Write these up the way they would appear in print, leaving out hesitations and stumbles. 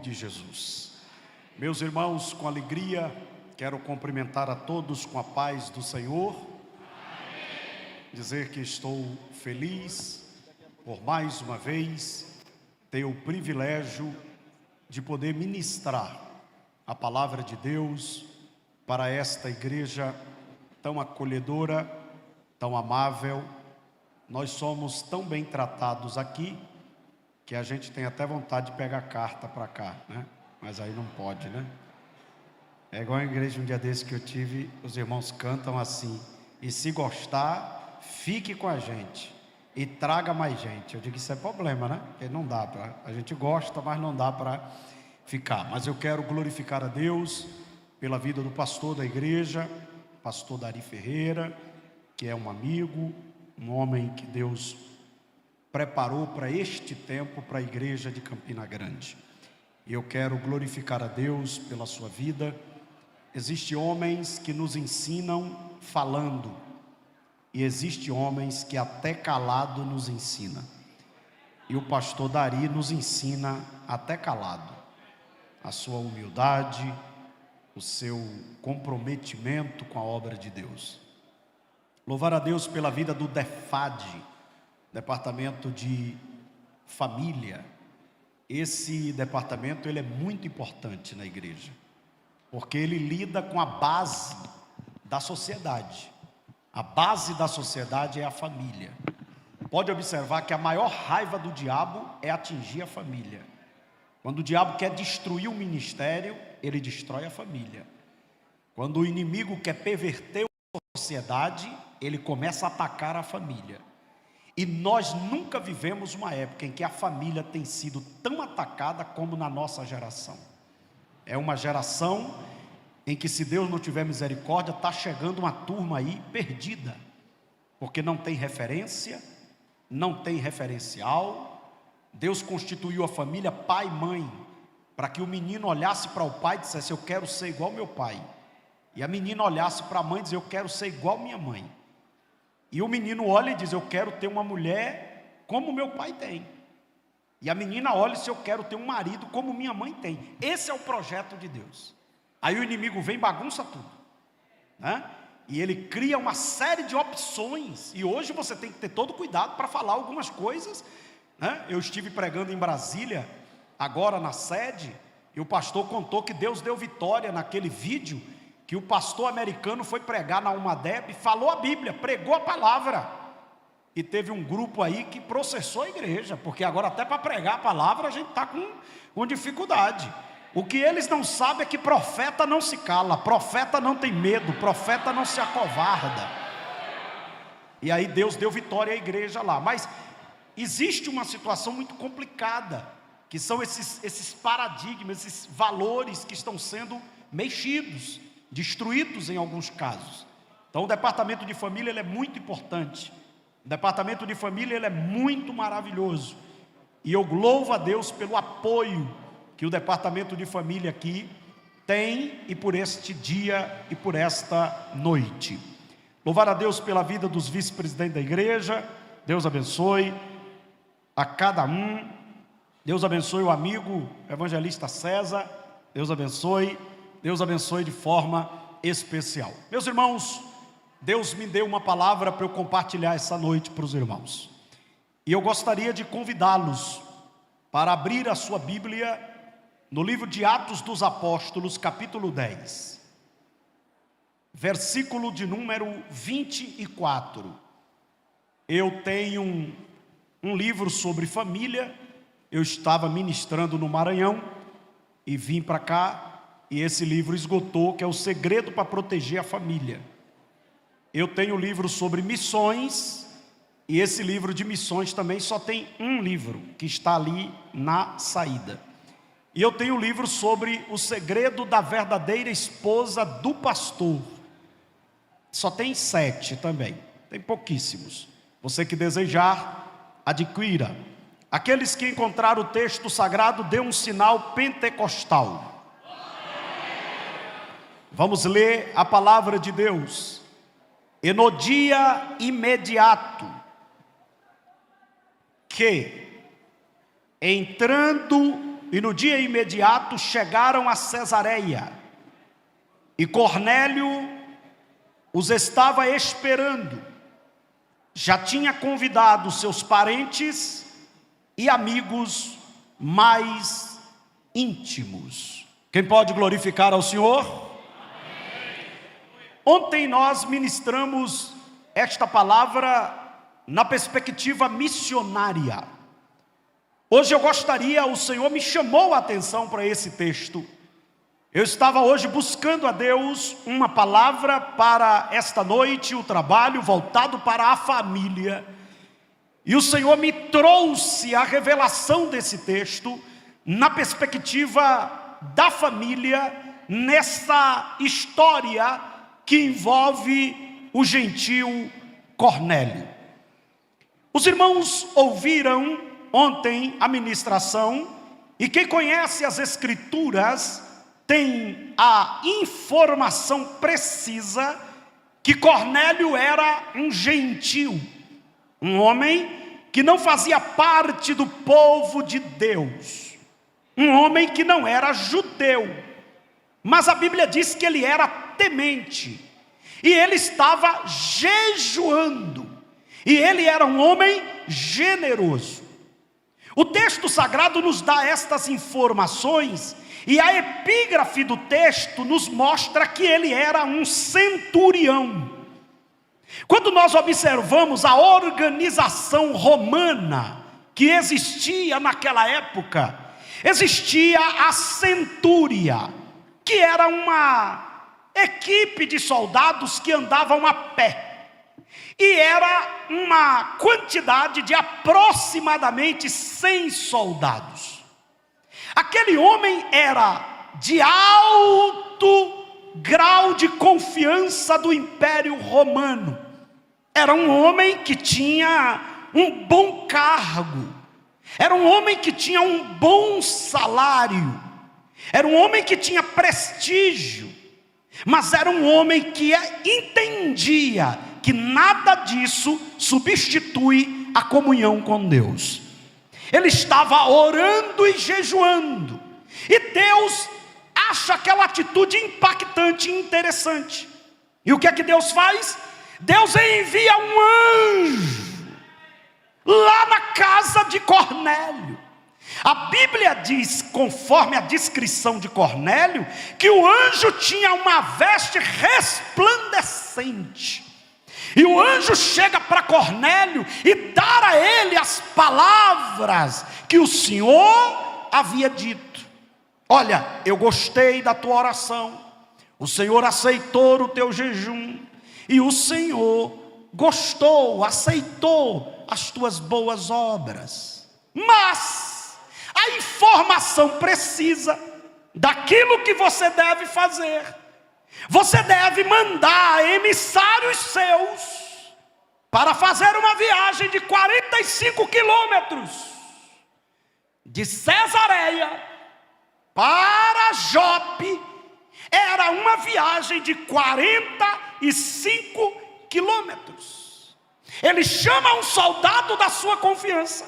de Jesus. Meus irmãos, com alegria, quero cumprimentar a todos com a paz do Senhor. Dizer que estou feliz por mais uma vez ter o privilégio de poder ministrar a palavra de Deus para esta igreja tão acolhedora, tão amável. Nós somos tão bem tratados aqui que a gente tem até vontade de pegar carta para cá, né? Mas aí não pode, né? É igual a igreja um dia desse que eu tive, os irmãos cantam assim: e se gostar, fique com a gente e traga mais gente. Eu digo, isso é problema, né? Porque não dá para, a gente gosta, mas não dá para ficar. Mas eu quero glorificar a Deus pela vida do pastor da igreja, pastor Dari Ferreira, que é um amigo, um homem que Deus preparou para este tempo, para a igreja de Campina Grande. E eu quero glorificar a Deus pela sua vida. Existem homens que nos ensinam falando, e existem homens que até calado nos ensina. E o pastor Dari nos ensina até calado. A sua humildade, o seu comprometimento com a obra de Deus. Louvar a Deus pela vida do DEFAD, Departamento de Família. Esse departamento ele é muito importante na igreja, porque ele lida com a base da sociedade. A base da sociedade é a família. Pode observar que a maior raiva do diabo é atingir a família. Quando o diabo quer destruir o ministério, ele destrói a família. Quando o inimigo quer perverter a sociedade, ele começa a atacar a família. E nós nunca vivemos uma época em que a família tem sido tão atacada como na nossa geração. É uma geração em que, se Deus não tiver misericórdia, está chegando uma turma aí perdida, porque não tem referência, não tem referencial. Deus constituiu a família pai e mãe, para que o menino olhasse para o pai e dissesse: eu quero ser igual meu pai. E a menina olhasse para a mãe e dizia: eu quero ser igual minha mãe. E o menino olha e diz: eu quero ter uma mulher como meu pai tem. E a menina olha e diz: eu quero ter um marido como minha mãe tem. Esse é o projeto de Deus. Aí o inimigo vem e bagunça tudo, né? E ele cria uma série de opções. E hoje você tem que ter todo cuidado para falar algumas coisas, né? Eu estive pregando em Brasília, agora na sede, e o pastor contou que Deus deu vitória naquele vídeo, que o pastor americano foi pregar na UMADEB, falou a Bíblia, pregou a palavra, e teve um grupo aí que processou a igreja, porque agora até para pregar a palavra a gente está com dificuldade. O que eles não sabem é que profeta não se cala, profeta não tem medo, profeta não se acovarda. E aí Deus deu vitória à igreja lá. Mas existe uma situação muito complicada, que são esses paradigmas, esses valores que estão sendo mexidos, destruídos em alguns casos. Então o departamento de família ele é muito importante. O departamento de família ele é muito maravilhoso. E eu louvo a Deus pelo apoio que o departamento de família aqui tem, e por este dia e por esta noite. Louvar a Deus pela vida dos vice-presidentes da igreja. Deus abençoe a cada um. Deus abençoe o amigo evangelista César. Deus abençoe de forma especial. Meus irmãos, Deus me deu uma palavra para eu compartilhar essa noite para os irmãos. E eu gostaria de convidá-los para abrir a sua Bíblia no livro de Atos dos Apóstolos, capítulo 10, versículo de número 24. Eu tenho um livro sobre família. Eu estava ministrando no Maranhão e vim para cá. E esse livro esgotou, que é o segredo para proteger a família. Eu tenho um livro sobre missões, e esse livro de missões também só tem um livro, que está ali na saída. E eu tenho um livro sobre o segredo da verdadeira esposa do pastor. Só tem 7 também, tem pouquíssimos. Você que desejar, adquira. Aqueles que encontraram o texto sagrado, dê um sinal pentecostal. Vamos ler a palavra de Deus. E no dia imediato que, entrando e no dia imediato chegaram a Cesareia. E Cornélio os estava esperando. Já tinha convidado seus parentes e amigos mais íntimos. Quem pode glorificar ao Senhor? Amém. Ontem nós ministramos esta palavra na perspectiva missionária. Hoje eu gostaria, o Senhor me chamou a atenção para esse texto. Eu estava hoje buscando a Deus uma palavra para esta noite, o trabalho voltado para a família. E o Senhor me trouxe a revelação desse texto na perspectiva da família, nessa história que envolve o gentil Cornélio. Os irmãos ouviram ontem a ministração, e quem conhece as Escrituras tem a informação precisa que Cornélio era um gentil, um homem que não fazia parte do povo de Deus, um homem que não era judeu, mas a Bíblia diz que ele era temente, e ele estava jejuando, e ele era um homem generoso. O texto sagrado nos dá estas informações, e a epígrafe do texto nos mostra que ele era um centurião. Quando nós observamos a organização romana que existia naquela época, existia a centúria, que era uma equipe de soldados que andavam a pé, e era uma quantidade de aproximadamente 100 soldados. Aquele homem era de alto grau de confiança do Império Romano. Era um homem que tinha um bom cargo. Era um homem que tinha um bom salário. Era um homem que tinha prestígio. Mas era um homem que entendia que nada disso substitui a comunhão com Deus. Ele estava orando e jejuando, e Deus acha aquela atitude impactante e interessante. E o que é que Deus faz? Deus envia um anjo lá na casa de Cornélio. A Bíblia diz, conforme a descrição de Cornélio, que o anjo tinha uma veste resplandecente. E o anjo chega para Cornélio e dá a ele as palavras que o Senhor havia dito. Olha, eu gostei da tua oração, o Senhor aceitou o teu jejum, e o Senhor gostou, aceitou as tuas boas obras. Mas a informação precisa daquilo que você deve fazer. Você deve mandar emissários seus para fazer uma viagem de 45 quilômetros de Cesareia para Jope. Era uma viagem de 45 quilômetros. Ele chama um soldado da sua confiança,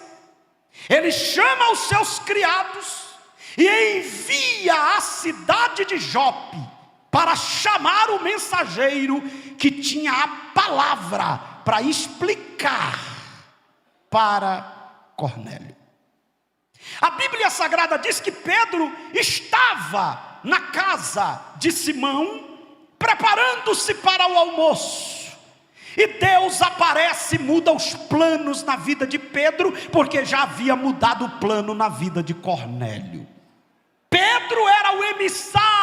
ele chama os seus criados e envia à cidade de Jope para chamar o mensageiro que tinha a palavra para explicar para Cornélio. A Bíblia Sagrada diz que Pedro estava na casa de Simão, preparando-se para o almoço. E Deus aparece e muda os planos na vida de Pedro, porque já havia mudado o plano na vida de Cornélio. Pedro era o emissário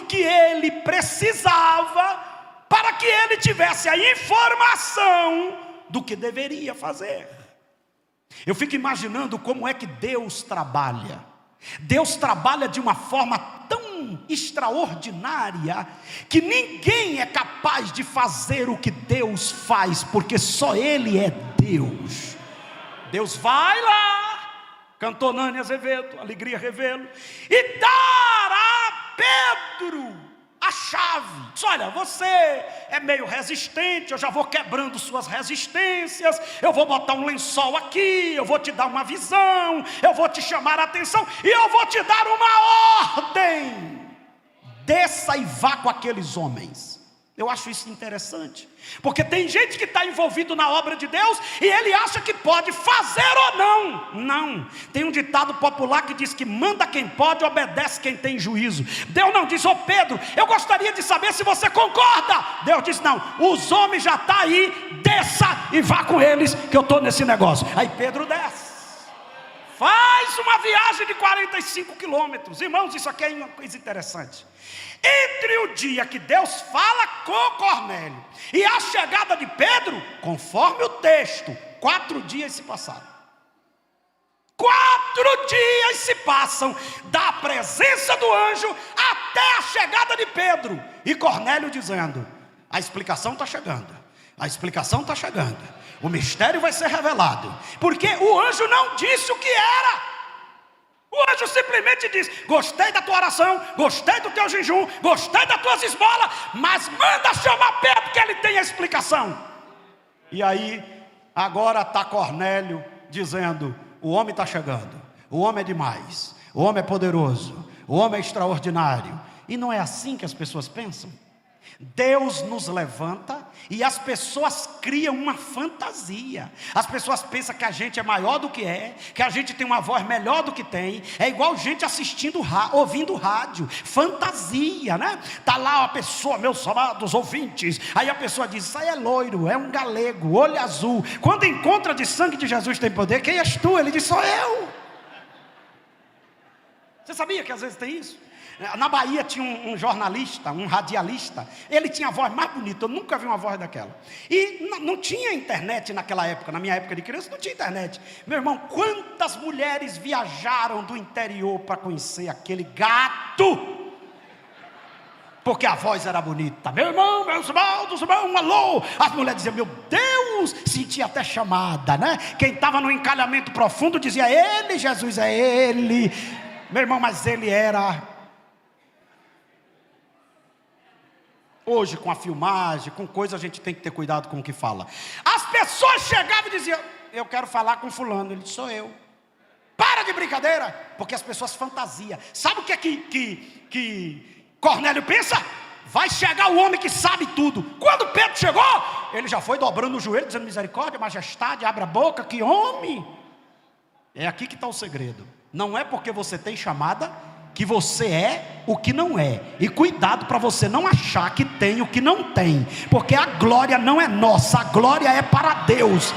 que ele precisava para que ele tivesse a informação do que deveria fazer. Eu fico imaginando como é que Deus trabalha. Deus trabalha de uma forma tão extraordinária que ninguém é capaz de fazer o que Deus faz, porque só Ele é Deus. Deus vai lá, cantou Nani Azevedo, Alegria Revelo, e dar a Pedro a chave. Diz: olha, você é meio resistente, eu já vou quebrando suas resistências, eu vou botar um lençol aqui, eu vou te dar uma visão, eu vou te chamar a atenção e eu vou te dar uma ordem: desça e vá com aqueles homens. Eu acho isso interessante, porque tem gente que está envolvido na obra de Deus e ele acha que pode fazer ou não. Não, tem um ditado popular que diz que manda quem pode, obedece quem tem juízo. Deus não diz: ô Pedro, eu gostaria de saber se você concorda. Deus diz: não, os homens já estão aí, desça e vá com eles, que eu estou nesse negócio. Aí Pedro desce, faz uma viagem de 45 quilômetros. Irmãos, isso aqui é uma coisa interessante. Entre o dia que Deus fala com Cornélio e a chegada de Pedro, conforme o texto, 4 dias se passaram. 4 dias se passam da presença do anjo até a chegada de Pedro. E Cornélio dizendo: a explicação está chegando, a explicação está chegando, o mistério vai ser revelado. Porque o anjo não disse o que era. O anjo simplesmente diz: gostei da tua oração, gostei do teu jejum, gostei das tuas esmolas, mas manda chamar Pedro que ele tem a explicação. E aí, agora está Cornélio dizendo: o homem está chegando, o homem é demais, o homem é poderoso, o homem é extraordinário. E não é assim que as pessoas pensam. Deus nos levanta e as pessoas criam uma fantasia. As pessoas pensam que a gente é maior do que é, que a gente tem uma voz melhor do que tem. É igual gente assistindo, ouvindo rádio, fantasia, né? Está lá a pessoa: meus amados ouvintes. Aí a pessoa diz: isso aí é loiro, é um galego, olho azul. Quando encontra de sangue de Jesus tem poder, quem és tu? Ele diz: sou eu. Você sabia que às vezes tem isso? Na Bahia tinha um jornalista, um radialista. Ele tinha a voz mais bonita, eu nunca vi uma voz daquela. E não tinha internet naquela época. Na minha época de criança não tinha internet. Meu irmão, quantas mulheres viajaram do interior para conhecer aquele gato? Porque a voz era bonita. Meu irmão, meus irmãos, um alô. As mulheres diziam: meu Deus, sentia até chamada, né? Quem estava no encalhamento profundo dizia: ele, Jesus, é ele. Meu irmão, mas ele era... Hoje, com a filmagem, com coisa, a gente tem que ter cuidado com o que fala. As pessoas chegavam e diziam: eu quero falar com fulano. Ele disse: sou eu. Para de brincadeira, porque as pessoas fantasiam. Sabe o que é que Cornélio pensa? Vai chegar o homem que sabe tudo. Quando Pedro chegou, ele já foi dobrando o joelho, dizendo: misericórdia, majestade, abra a boca, que homem. É aqui que está o segredo. Não é porque você tem chamada que você é o que não é. E cuidado para você não achar que tem o que não tem, porque a glória não é nossa, a glória é para Deus.